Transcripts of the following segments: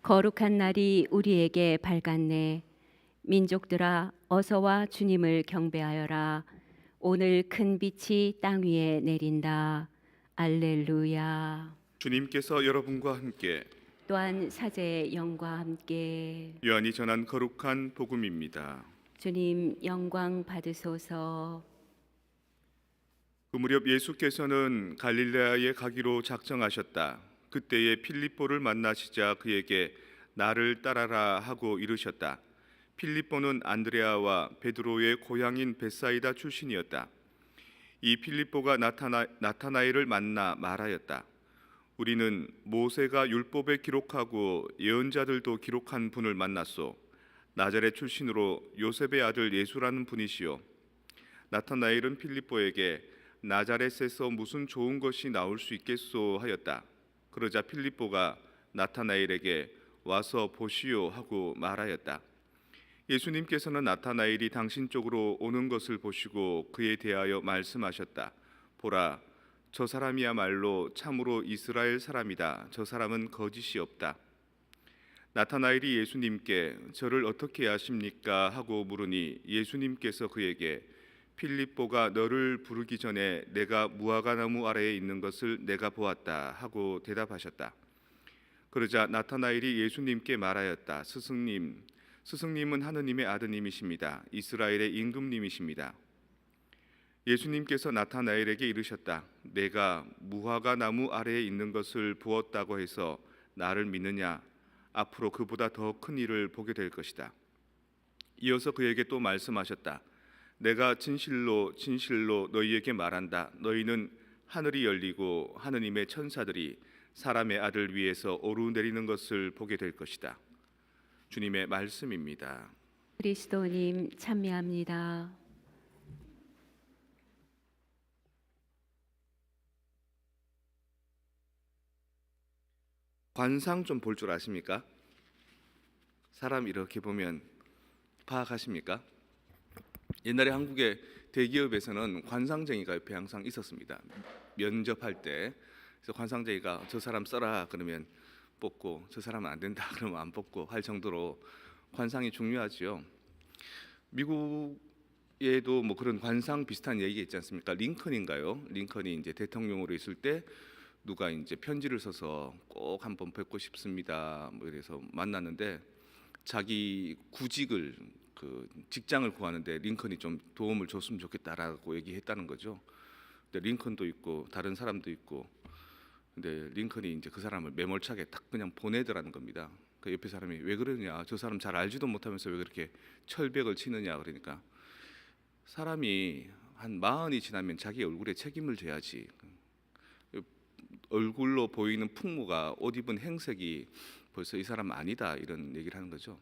거룩한 날이 우리에게 밝았네. 민족들아 어서와 주님을 경배하여라. 오늘 큰 빛이 땅 위에 내린다. 알렐루야. 주님께서 여러분과 함께 또한 사제의 영과 함께 요한이 전한 거룩한 복음입니다. 주님 영광 받으소서. 그 무렵 예수께서는 갈릴레아에 가기로 작정하셨다. 그때에 필립보를 만나시자 그에게 나를 따라라 하고 이르셨다. 필립보는 안드레아와 베드로의 고향인 벳사이다 출신이었다. 이 필립보가 나타나엘을 만나 말하였다. 우리는 모세가 율법에 기록하고 예언자들도 기록한 분을 만났소. 나자렛 출신으로 요셉의 아들 예수라는 분이시요. 나타나엘은 필립보에게 나자렛에서 무슨 좋은 것이 나올 수 있겠소 하였다. 그러자 필립보가 나타나엘에게 와서 보시오 하고 말하였다. 예수님께서는 나타나엘이 당신 쪽으로 오는 것을 보시고 그에 대하여 말씀하셨다. 보라, 저 사람이야말로 참으로 이스라엘 사람이다. 저 사람은 거짓이 없다. 나타나엘이 예수님께 저를 어떻게 아십니까? 하고 물으니 예수님께서 그에게 필립보가 너를 부르기 전에 내가 무화과나무 아래에 있는 것을 내가 보았다 하고 대답하셨다. 그러자 나타나엘이 예수님께 말하였다. 스승님은 하느님의 아드님이십니다. 이스라엘의 임금님이십니다. 예수님께서 나타나엘에게 이르셨다. 내가 무화과 나무 아래에 있는 것을 보았다고 해서 나를 믿느냐? 앞으로 그보다 더 큰 일을 보게 될 것이다. 이어서 그에게 또 말씀하셨다. 내가 진실로 너희에게 말한다. 너희는 하늘이 열리고 하느님의 천사들이 사람의 아들 위에서 오르내리는 것을 보게 될 것이다. 주님의 말씀입니다. 그리스도님 찬미합니다. 관상 좀 볼 줄 아십니까? 사람 이렇게 보면 파악하십니까? 옛날에 한국의 대기업에서는 관상쟁이가 옆에 항상 있었습니다. 면접할 때 그래서 관상쟁이가 저 사람 써라 그러면 뽑고 저 사람은 안 된다 그러면 안 뽑고 할 정도로 관상이 중요하지요. 미국에도 뭐 그런 관상 비슷한 얘기가 있지 않습니까? 링컨인가요? 링컨이 이제 대통령으로 있을 때 누가 이제 편지를 써서 꼭 한번 뵙고 싶습니다. 뭐 이래서 만났는데 자기 구직을 그 직장을 구하는데 링컨이 좀 도움을 줬으면 좋겠다라고 얘기했다는 거죠. 근데 링컨도 있고 다른 사람도 있고, 근데 링컨이 이제 그 사람을 매몰차게 딱 그냥 보내더라는 겁니다. 그 옆에 사람이 왜 그러냐, 저 사람 잘 알지도 못하면서 왜 그렇게 철벽을 치느냐 그러니까 사람이 한 40이 지나면 자기 얼굴에 책임을 져야지. 얼굴로 보이는 풍모가 옷 입은 행색이 벌써 이 사람 아니다 이런 얘기를 하는 거죠.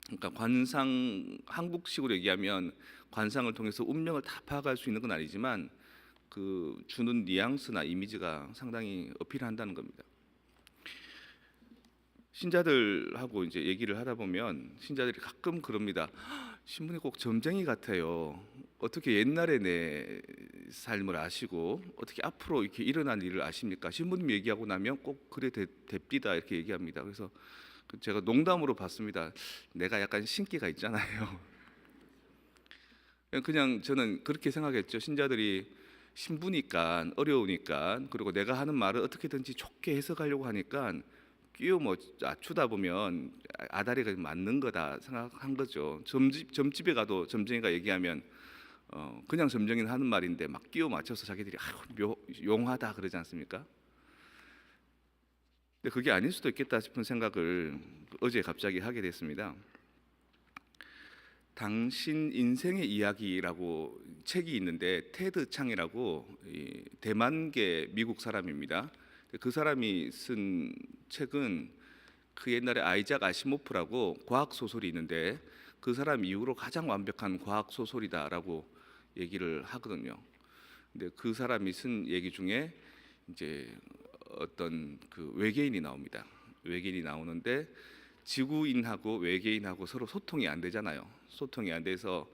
그러니까 관상, 한국식으로 얘기하면 관상을 통해서 운명을 다 파악할 수 있는 건 아니지만 그 주는 뉘앙스나 이미지가 상당히 어필한다는 겁니다. 신자들하고 이제 얘기를 하다 보면 신자들이 가끔 그럽니다. 신부님 꼭 점쟁이 같아요. 어떻게 옛날에 내 삶을 아시고 어떻게 앞으로 이렇게 일어날 일을 아십니까? 신부님 얘기하고 나면 꼭 그래 됩디다 이렇게 얘기합니다. 그래서 제가 농담으로 봤습니다. 내가 약간 신기가 있잖아요. 그냥 저는 그렇게 생각했죠. 신자들이 신부니까 어려우니까, 그리고 내가 하는 말을 어떻게든지 좋게 해석하려고 하니까 끼워 맞추다 보면 아다리가 맞는 거다 생각한 거죠. 점집에 가도 점쟁이가 얘기하면 그냥 점쟁이는 하는 말인데 막 끼워 맞춰서 자기들이 용하다 그러지 않습니까? 근데 그게 아닐 수도 있겠다 싶은 생각을 어제 갑자기 하게 됐습니다. 당신 인생의 이야기라고 책이 있는데 테드 창이라고 대만계 미국 사람입니다. 그 사람이 쓴 책은 그 옛날에 아이작 아시모프라고 과학 소설이 있는데 그 사람 이후로 가장 완벽한 과학 소설이다라고 얘기를 하거든요. 근데 그 사람이 쓴 얘기 중에 이제 어떤 그 외계인이 나옵니다. 외계인이 나오는데 지구인하고 외계인하고 서로 소통이 안 되잖아요. 소통이 안 돼서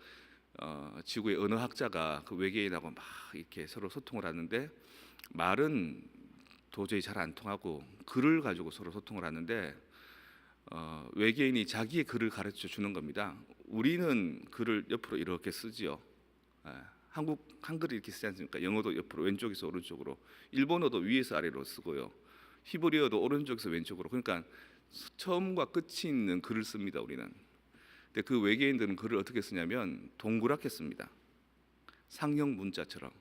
지구의 언어학자가 그 외계인하고 막 이렇게 서로 소통을 하는데 말은 도저히 잘 안 통하고 글을 가지고 서로 소통을 하는데 외계인이 자기의 글을 가르쳐 주는 겁니다. 우리는 글을 옆으로 이렇게 쓰지요. 예, 한국 한글을 이렇게 쓰지 않습니까? 영어도 옆으로 왼쪽에서 오른쪽으로, 일본어도 위에서 아래로 쓰고요. 히브리어도 오른쪽에서 왼쪽으로. 그러니까 처음과 끝이 있는 글을 씁니다. 우리는. 근데 그 외계인들은 글을 어떻게 쓰냐면 동그랗게 씁니다. 상형 문자처럼.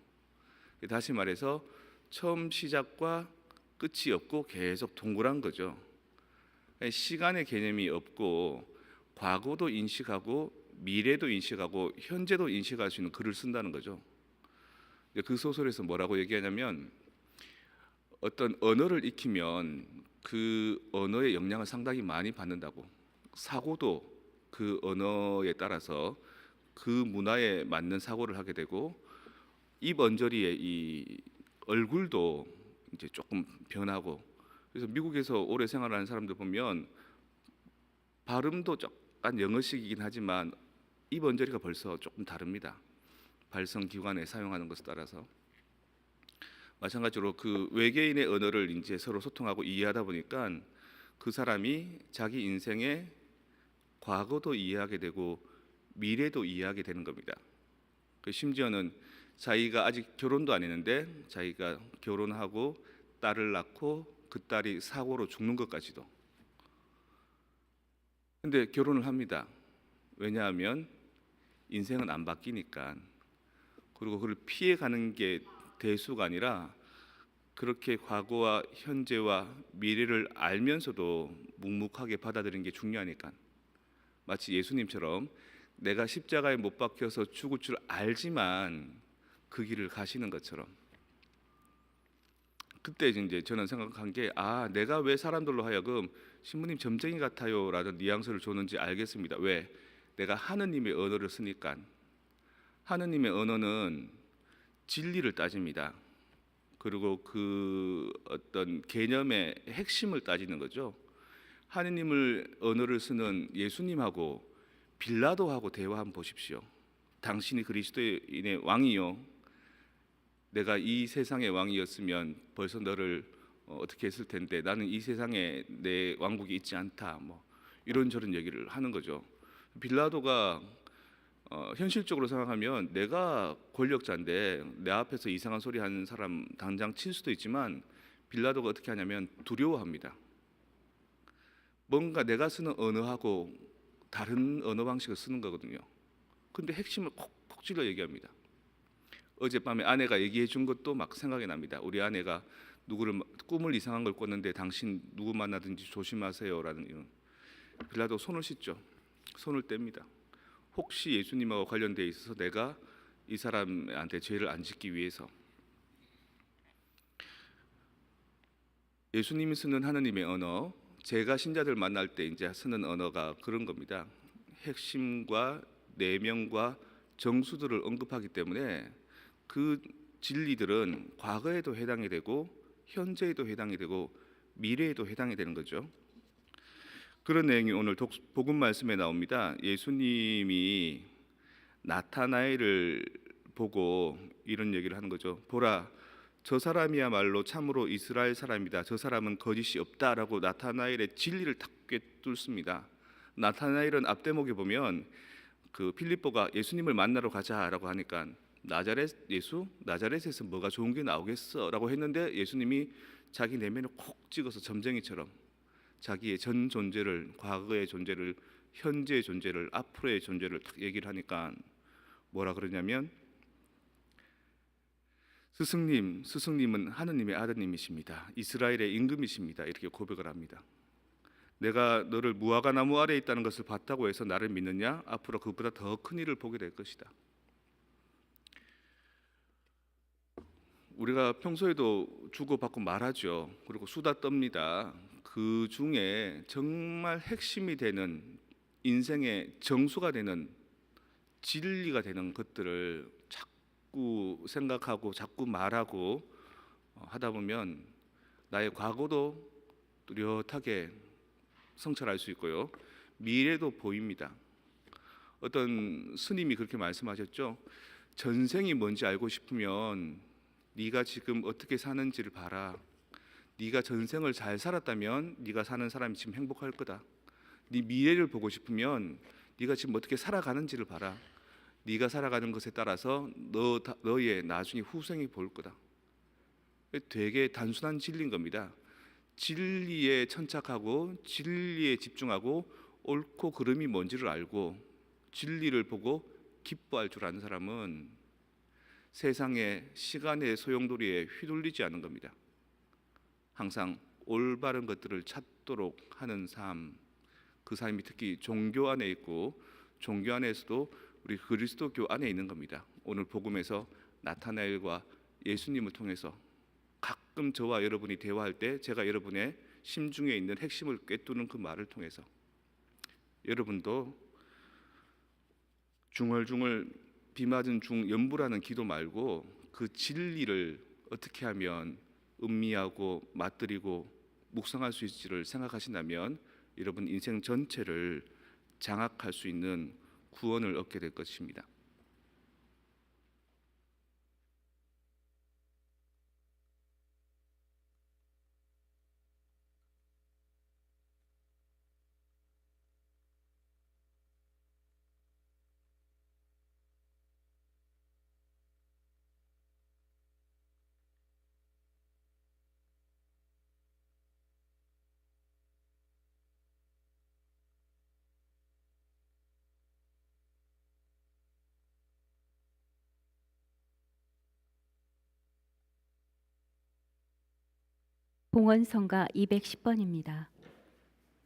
다시 말해서 처음 시작과 끝이 없고 계속 동그란 거죠. 시간의 개념이 없고 과거도 인식하고 미래도 인식하고 현재도 인식할 수 있는 글을 쓴다는 거죠. 그 소설에서 뭐라고 얘기하냐면 어떤 언어를 익히면 그 언어의 영향을 상당히 많이 받는다고. 사고도 그 언어에 따라서 그 문화에 맞는 사고를 하게 되고, 입 언저리의 이 얼굴도 이제 조금 변하고. 그래서 미국에서 오래 생활하는 사람들 보면 발음도 약간 영어식이긴 하지만 입 언저리가 벌써 조금 다릅니다. 발성 기관에 사용하는 것에 따라서. 마찬가지로 그 외계인의 언어를 이제 서로 소통하고 이해하다 보니까 그 사람이 자기 인생의 과거도 이해하게 되고 미래도 이해하게 되는 겁니다. 심지어는 자기가 아직 결혼도 안 했는데 자기가 결혼하고 딸을 낳고 그 딸이 사고로 죽는 것까지도. 근데 결혼을 합니다. 왜냐하면 인생은 안 바뀌니까. 그리고 그걸 피해가는 게 대수가 아니라 그렇게 과거와 현재와 미래를 알면서도 묵묵하게 받아들이는 게 중요하니까. 마치 예수님처럼 내가 십자가에 못 박혀서 죽을 줄 알지만 그 길을 가시는 것처럼. 그때 이제 저는 생각한 게, 내가 왜 사람들로 하여금 신부님 점쟁이 같아요 라는 뉘앙스를 줬는지 알겠습니다. 왜? 내가 하느님의 언어를 쓰니까. 하느님의 언어는 진리를 따집니다. 그리고 그 어떤 개념의 핵심을 따지는 거죠. 하느님을 언어를 쓰는 예수님하고 빌라도하고 대화 한번 보십시오. 당신이 그리스도인의 왕이요, 내가 이 세상의 왕이었으면 벌써 너를 어떻게 했을 텐데 나는 이 세상에 내 왕국이 있지 않다, 뭐 이런저런 얘기를 하는 거죠. 빌라도가 현실적으로 생각하면 내가 권력자인데 내 앞에서 이상한 소리 하는 사람 당장 칠 수도 있지만, 빌라도가 어떻게 하냐면 두려워합니다. 뭔가 내가 쓰는 언어하고 다른 언어 방식을 쓰는 거거든요. 근데 핵심을 콕콕 찔러 얘기합니다. 어젯밤에 아내가 얘기해 준 것도 막 생각이 납니다. 우리 아내가 누구를 꿈을 이상한 걸 꿨는데 당신 누구 만나든지 조심하세요라는 이런. 빌라도 손을 씻죠. 손을 뗍니다. 혹시 예수님하고 관련되어 있어서 내가 이 사람한테 죄를 안 짓기 위해서. 예수님이 쓰는 하느님의 언어, 제가 신자들 만날 때 이제 쓰는 언어가 그런 겁니다. 핵심과 내면과 정수들을 언급하기 때문에 그 진리들은 과거에도 해당이 되고 현재에도 해당이 되고 미래에도 해당이 되는 거죠. 그런 내용이 오늘 복음 말씀에 나옵니다. 예수님이 나타나엘을 보고 이런 얘기를 하는 거죠. 보라, 저 사람이야말로 참으로 이스라엘 사람이다. 저 사람은 거짓이 없다라고 나타나엘의 진리를 탁 꿰뚫습니다. 나타나엘은 앞대목에 보면 그 필립보가 예수님을 만나러 가자라고 하니까 나자렛 예수? 나자렛에서 뭐가 좋은 게 나오겠어라고 했는데 예수님이 자기 내면을 콕 찍어서 점쟁이처럼 자기의 전 존재를, 과거의 존재를, 현재의 존재를, 앞으로의 존재를 딱 얘기를 하니까 뭐라 그러냐면, 스승님은 하느님의 아드님이십니다. 이스라엘의 임금이십니다. 이렇게 고백을 합니다. 내가 너를 무화과 나무 아래에 있다는 것을 봤다고 해서 나를 믿느냐? 앞으로 그보다 더 큰 일을 보게 될 것이다. 우리가 평소에도 주고받고 말하죠. 그리고 수다 떱니다. 그 중에 정말 핵심이 되는, 인생의 정수가 되는, 진리가 되는 것들을 자꾸 생각하고 자꾸 말하고 하다 보면 나의 과거도 뚜렷하게 성찰할 수 있고요, 미래도 보입니다. 어떤 스님이 그렇게 말씀하셨죠. 전생이 뭔지 알고 싶으면 네가 지금 어떻게 사는지를 봐라. 네가 전생을 잘 살았다면 네가 사는 사람이 지금 행복할 거다. 네 미래를 보고 싶으면 네가 지금 어떻게 살아가는지를 봐라. 네가 살아가는 것에 따라서 너의 나중에 후생이 보일 거다. 되게 단순한 진리인 겁니다. 진리에 천착하고 진리에 집중하고 옳고 그름이 뭔지를 알고 진리를 보고 기뻐할 줄 아는 사람은 세상의 시간의 소용돌이에 휘둘리지 않는 겁니다. 항상 올바른 것들을 찾도록 하는 삶, 그 삶이 특히 종교 안에 있고 종교 안에서도 우리 그리스도교 안에 있는 겁니다. 오늘 복음에서 나타나엘과 예수님을 통해서 가끔 저와 여러분이 대화할 때 제가 여러분의 심중에 있는 핵심을 꿰뚫는 그 말을 통해서 여러분도 중얼중얼 비 맞은 중 연부라는 기도 말고 그 진리를 어떻게 하면 음미하고 맛들이고 묵상할 수 있을지를 생각하신다면 여러분 인생 전체를 장악할 수 있는 구원을 얻게 될 것입니다. 봉헌성가 210번입니다.